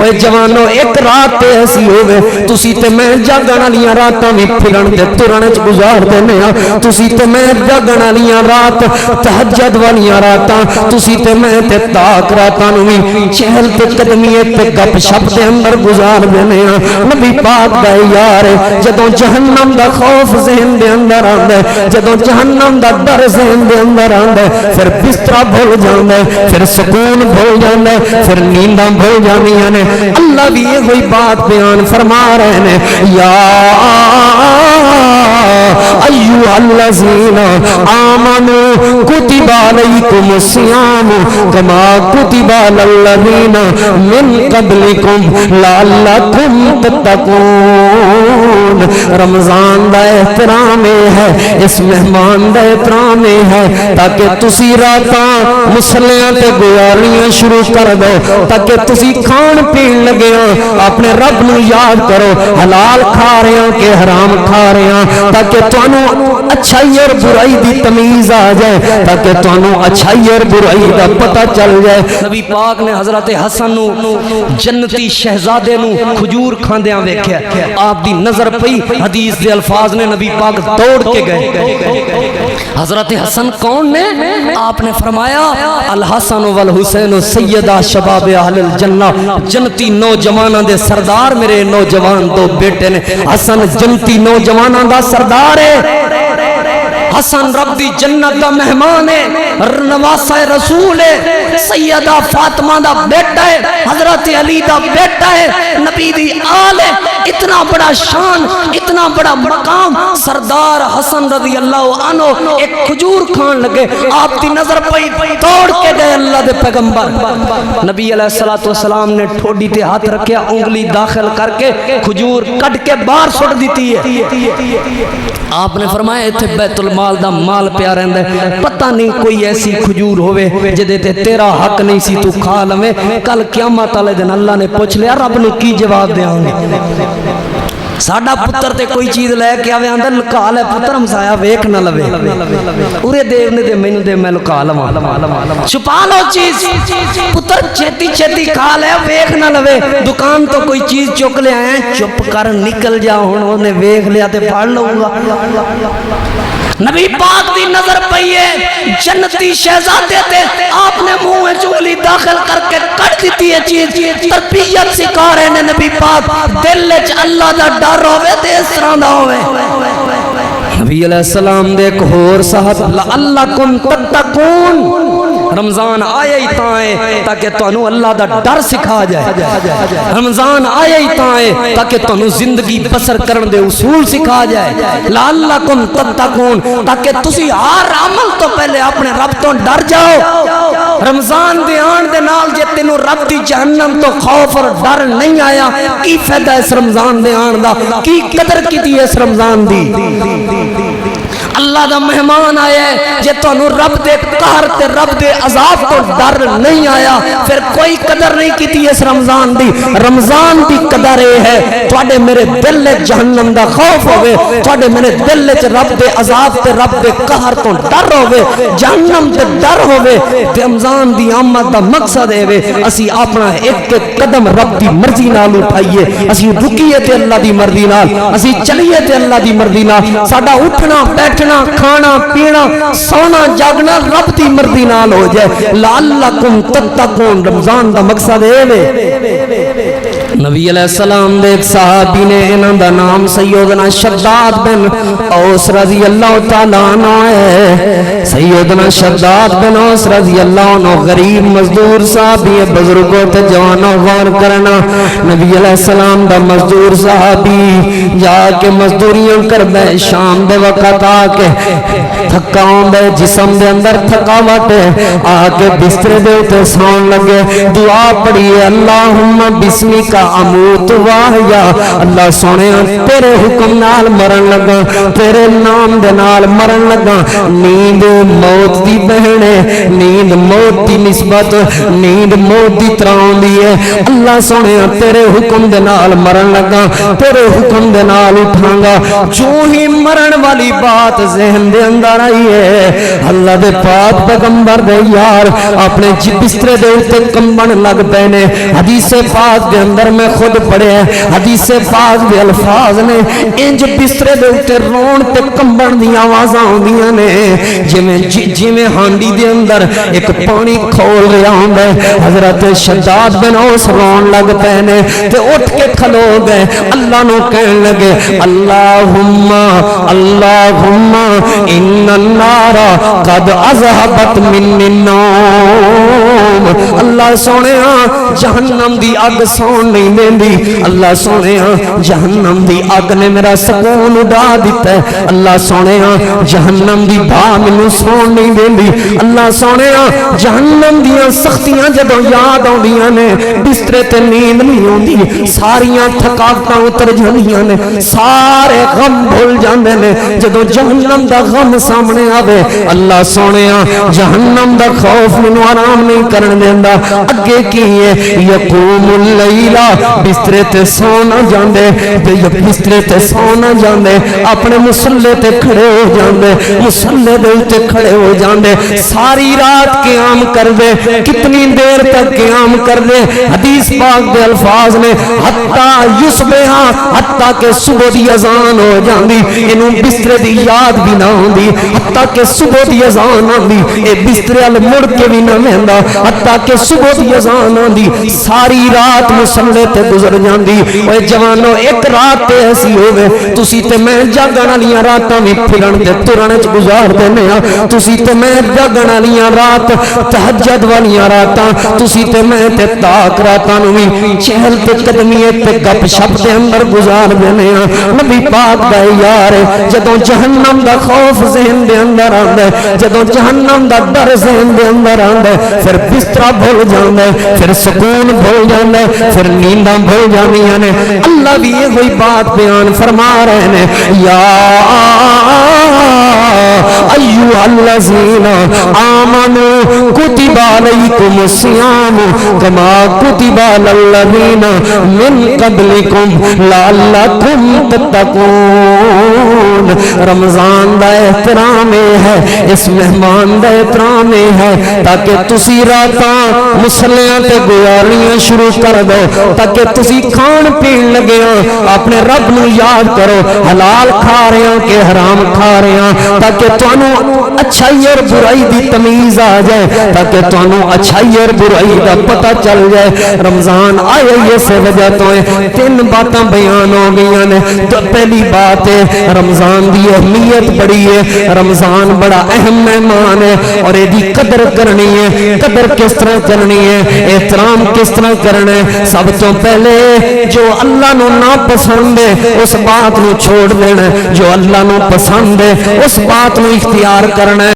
اوے جوانو ایک رات ایسی ہوے تسی تے میں جاگن والیاں راتاں وی پھرن تے ترن وچ گزار دینے ہاں تسی تے میں جاگن والیاں رات تہجد والیاں راتاں تسی تے میں تے تاک راتاں نو وی چہل تے قدمی تے گپ شپ دے اندر گزار دینے ہاں نبی پاک دا یار جدوں جہنم دا خوف ذہن دے اندر آندا ہے جدوں جہنم دا ڈر ذہن دے اندر آندا ہے پھر بستر بھول جاندا ہے پھر سکون بھول جاندا ہے پھر نینداں بھول جاندیاں نے اللہ بھی یہ وہی بات بیان فرما رہے ہیں یا ایھا الذین آمنوا کتب علیکم الصیام کما کتب علی الذین من قبلکم لعلکم تتقون رمضان دا احترام ہے اس مہمان دا احترام ہے تاکہ تسی راتاں مسلیاں تے گزارنیاں شروع کر دو تاکہ تسی کھان پین لگے اپنے رب نو یاد کرو حلال کھا رہے ہیں کہ حرام کھا رہے ہیں تاکہ تانوں اچھائی اور برائی دی تمیز آ جائے تاکہ تانوں اچھائی اور برائی دا پتہ چل جائے نبی پاک نے حضرت حسن نو جنتی شہزادے نو کھجور کھاندیاں ویکھیا آپ دی نظر پئی حدیث دے الفاظ نے نبی پاک دوڑ کے گئے حضرت حسن کون نے آپ نے فرمایا الحسن والحسین سیدہ شباب اہل الجنہ جنتی نوجواناں دے سردار میرے نوجوان دو بیٹے نے حسن جنتی نوجواناں دا سردار ہے حسن رب دی جنت دا مہمان ہے نواسہ رسول ہے سیدہ فاطمہ دا بیٹا ہے حضرت علی دا بیٹا ہے نبی دی آل ہے اتنا بڑا شان اتنا بڑا مقام سردار حسن رضی اللہ عنہ ایک کھجور کھان لگے آپ دی نظر پئی توڑ کے گئے اللہ دے پیغمبر نبی علیہ السلام نے ٹھوڈی تے ہاتھ رکھیا انگلی داخل کر کے کھجور کٹ کے باہر سٹ دیتی ہے آپ نے فرمایا ایتھے بیت المال دا مال پیا رہندا ہے پتہ نہیں کوئی ایسی کھجور ہوے جدے تے تیرا حق نہیں سی تو کھا لویں کل قیامت والے دن اللہ نے پوچھ لیا رب نو کی جواب دیاں گے ساڈا پتر تے کوئی چیز لے کے آوے آندا لکا لے پتر ہمسایا ویکھ نہ لوے اورے دیکھنے دے مینوں دے میں لکا لواں چھپا لو چیز پتر چھتی چھتی کھا لے ویکھ نہ لوے دکان تو کوئی چیز چک لے آئے چپ کر نکل جا ہن اونے ویکھ لیا تے پڑھ لوں گا نبی پاک دی نظر پئی ہے جنتی شہزادے تے آپ نے منہ میں چنگلی داخل کر کے کٹ دیتی ہے چیز تربیت سکھا رہے ہیں نبی پاک دل وچ اللہ دا ڈر ہوے تے اس طرح دا ہوے نبی علیہ السلام دے ایک ہور صاحب لعلکم تتقون رمضان آیا ہی تائیں تاکہ تانوں اللہ دا ڈر سکھا جائے رمضان آیا ہی تائیں تاکہ تانوں زندگی بسر کرن دے اصول سکھا جائے لعلکم تتقون تاکہ تسی ہر عمل تو پہلے اپنے رب تو ڈر جاؤ رمضان دے آن دے نال جے تینوں رب دی جہنم تو خوف اور ڈر نہیں آیا کی فائدہ اس رمضان دے آن دا کی قدر کیتی اس رمضان دی اللہ دا مہمان آیا ہے جے تانوں رب دے قہر تے رب دے عذاب تو ڈر نہیں آیا پھر کوئی قدر نہیں کیتی اس رمضان دی رمضان دی قدر ہے تواڈے میرے دل وچ جہنم دا خوف ہوے تواڈے میرے دل وچ رب دے عذاب تے رب دے قہر تو ڈر ہوے جہنم تے ڈر ہوے تے رمضان دی آمد دا مقصد ہے اسی اپنا ایک ایک قدم رب دی مرضی نال اٹھائیے اسی رکیے تے اللہ دی مرضی نال اسی چلیے تے اللہ دی مرضی نال ساڈا اٹھنا بیٹھنا کھانا پینا سونا جاگنا رب دی مرضی نال ہو جائے لعلکم تتقون رمضان دا مقصد ہے نبی علیہ السلام دے ایک صحابی نے انہاں دا نام سیدنا شداد بن اوس رضی اللہ تعالیٰ عنہ ہے سیدنا شداد بن اوس رضی اللہ عنہ غریب مزدور صحابی بزرگوں تے جوانوں غور کرنا نبی علیہ السلام دا مزدور صحابی جا کے مزدوریاں کر بے شام دے وقت آ کے تھکاؤں دے جسم دے اندر تھکاوٹ آ کے بستر دے تے سون لگے دعا پڑھی اللہم بسمکا اموت واحیا اللہ سونے تیرے حکم نال مرن لگا تیرے نام دے نال مرن لگا نیند موت دی بہن ہے نیند موت دی نسبت نیند موت دی طرح دی ہے اللہ سونے تیرے حکم دے نال مرن لگا تیرے حکم دے نال اٹھاں گا جو ہی مرن والی بات ذہن دے اندر آئی ہے اللہ دے پاک پیغمبر دے یار اپنے بسترے دے اوتے کمبن لگ پے نے حدیث پاک دے اندر میں خود پڑھے حدیث پاک دے الفاظ نے انج بسترے دے اوتے رون تے کمبن دی آوازاں ہوندیاں نے جویں ہانڈی دے اندر ایک پانی کھول رہا ہوندا ہے حضرت شداد بن اوس رون لگ پے نے تے اٹھ کے کھلو گئے اللہ نو کہن لگے اللہم اللہم ان النار قد اذهبت من النوم اللہ سونے جہنم دی اگ سون نہیں دیندی اللہ سونے جہنم دی اگ نے میرا سکون اڑا دیتا ہے اللہ سونے جہنم دی بھا مینوں سون نہیں دیندی اللہ سونے جہنم دیاں سختیاں جدوں یاد آوندیاں نے بسترے تے نیند نہیں آوندی ساریاں تھکاوٹاں اتر جاندیاں نے سارے غم بھول جاندے نے جدوں جہنم دا غم سامنے آوے اللہ سونے جہنم دا خوف مینوں آرام نہیں کرن دیندا اگے کی ہے یقوم اللیلا بسترے تے سونا جاندے تے بسترے تے سونا جاندے اپنے مصلے تے کھڑے ہو جاندے مصلے دے تے کھڑے ہو جاندے ساری رات قیام کر دے کتنی دیر تک قیام کر دے حدیث پاک دے الفاظ نے حتی یصبح حتی کہ صبح دی اذان ہو جاندی اینوں بسترے دی یاد بھی نہ ہوندی حتی کہ صبح دی اذان آندی اے بسترے ال مڑ کے بھی نہ ویندا حتی کہ صبح دی اذان آندی ساری رات مصلے تے گزر جاندی اوے جوانو ایک رات تے ایسی ہوے تسی تے میں جاگن والیاں راتاں وی پھرن تے ترن وچ گزار دینے ہاں تسی تے میں جاگن والیاں رات تہجد والیاں راتاں تسی تے میں تے تاک راتاں نو وی چہل تے قدمی تے گپ شپ دے اندر گزار دینے ہاں نبی پاک دا یار جدوں جہنم دا خوف ذہن دے اندر آندا ہے جدوں جہنم دا ڈر ذہن دے اندر آندا ہے پھر بستر بھول جاندا ہے پھر سکون بھول جاندا ہے پھر نینداں بھول جاندیاں نے اللہ بھی یہ کوئی بات بیان فرما رہے نے یا ایھا الذین آمنوا کتب علیکم الصیام کما کتب علی الذین من قبلکم لعلکم تتقون رمضان دا احترام ہے اس مہمان دا احترام ہے تاکہ تسی راتاں مصلیاں تے گزارنیاں شروع کر دو تاکہ تسی کھان پین لگیاں اپنے رب نو یاد کرو حلال کھا رہے ہاں کہ حرام کھا رہے ہاں تاکہ تانوں اچھائی اور برائی دی تمیز آ جائے تاکہ تانوں اچھائی اور برائی دا پتہ چل جائے رمضان آئے یہ سے وجہ تو ہے تین باتاں بیان ہو گئی نے تو پہلی بات ہے رمضان دی اہمیت بڑی ہے رمضان بڑا اہم مہمان ہے اور یہ دی قدر کرنی ہے قدر کس طرح کرنی ہے احترام کس طرح کرنا ہے سب تو پہلے جو اللہ نو نا پسند ہے اس بات نو چھوڑ دینا جو اللہ نو پسند ہے اس بات نو اختیار کرنا ہے